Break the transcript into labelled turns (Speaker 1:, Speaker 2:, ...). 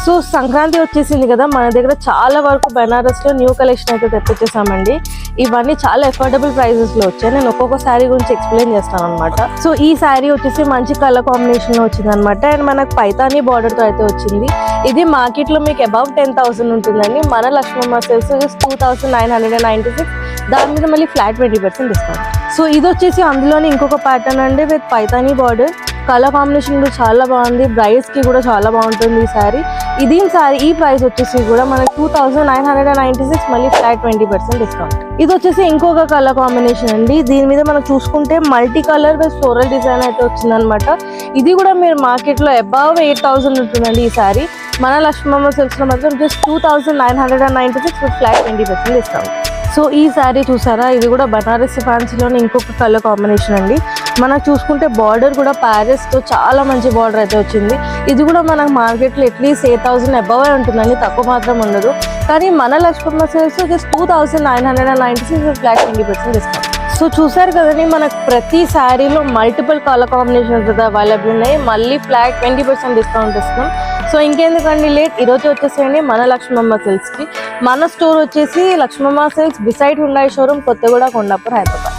Speaker 1: So Sankranti వచ్చేసింది కదా, మన దగ్గర చాలా వరకు బెనారస్లో న్యూ కలెక్షన్ అయితే తెప్పించేసామండి. ఇవన్నీ చాలా అఫోర్డబుల్ ప్రైజెస్లో వచ్చాయి. నేను ఒక్కొక్క శారీ గురించి ఎక్స్ప్లెయిన్ చేస్తాను అనమాట. సో ఈ శారీ వచ్చేసి మంచి కలర్ కాంబినేషన్లో వచ్చింది అనమాట. అండ్ మనకు పైతానీ బార్డర్తో అయితే వచ్చింది. ఇది మార్కెట్లో మీకు అబౌవ్ 10,000 ఉంటుందండి. మన లక్ష్మమ్మ సేల్స్ 2,996. దాని మీద మళ్ళీ ఫ్లాట్ 20% డిస్కౌంట్. సో ఇది వచ్చేసి అందులోనే ఇంకొక ప్యాటర్న్ అండి with Paithani border. Colour combination కూడా చాలా బాగుంది. బ్రైడ్స్ కి కూడా చాలా బాగుంటుంది ఈ శారీ. ఈ ప్రైస్ వచ్చేసి కూడా మనకి 2,996 మళ్ళీ ఫ్లాట్ 20% డిస్కౌంట్. ఇది వచ్చేసి ఇంకొక కలర్ కాంబినేషన్ అండి. దీని మీద మనం చూసుకుంటే multi colour with floral design అయితే వచ్చిందనమాట. ఇది కూడా మీరు మార్కెట్ లో అబౌవ్ 8,000 ఉంటుందండి ఈ శారీ. మన లక్ష్మమ్మ సిల్క్స్ లో మాత్రం just 2,996 with flat 20% discount. So ఈ శారీ చూసారా, ఇది కూడా బనారసి ఫ్యాన్సీలోనే ఇంకొక కలర్ కాంబినేషన్ అండి. మనకు చూసుకుంటే బార్డర్ కూడా ప్యారెస్తో చాలా మంచి బార్డర్ అయితే వచ్చింది. ఇది కూడా మనకు మార్కెట్లో అట్లీస్ట్ 8,000 అబవ్ ఉంటుందండి, తక్కువ మాత్రం ఉండదు. కానీ మన Lakshmamma sales just 2,996 flat 20% discount. So చూసారు కదండి, మనకు ప్రతి శారీలో మల్టిపుల్ కలర్ కాంబినేషన్స్ అయితే అవైలబుల్ ఉన్నాయి. మళ్ళీ ఫ్లాట్ 20% డిస్కౌంట్ ఇస్తున్నాం. సో ఇంకెందుకండి లేట్, ఈరోజు వచ్చేసేయండి మన లక్ష్మమ్మ సేల్స్కి. మన స్టోర్ వచ్చేసి Lakshmamma sales beside Hyundai showroom, Kothaguda, Kondapur, Hyderabad.